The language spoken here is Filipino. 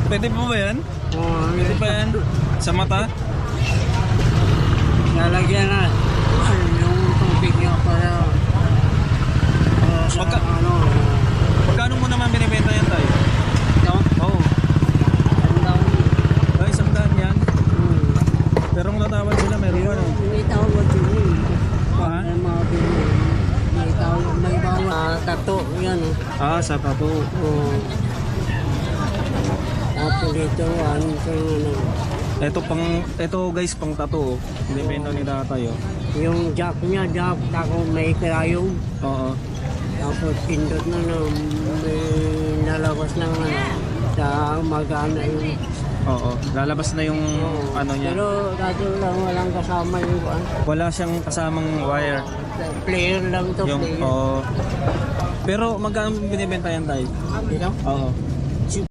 Pwede po ba yan? Oo, Pwede pa yan? Sa mata? lalagyan na yung tubig niya para sa ano. Magkano mo naman binibenta yan tayo? Ito? Oo. Ang daw. Ay, 100 yan. Pero kung natawad sila, meron ba no? May tawag yun eh. Ha? May mga bili. May tawag, may bawang. Tato, yan. Ah, sa tato. Oo. Tapos ito, ano, ano. Ito guys, pang tato. Binibenta ni tatay oh. Yung jack niya, jack, tako may krayong. Oo. Tapos pindot na may nalabas ng ano, sa magana yung. Oo. Lalabas na yung ano niya. Pero dati lang walang kasama yung ano. Wala siyang kasamang wire. Player lang to, Yung, player. oo. Pero magkano binibenta yan tayo? Dito? Oo.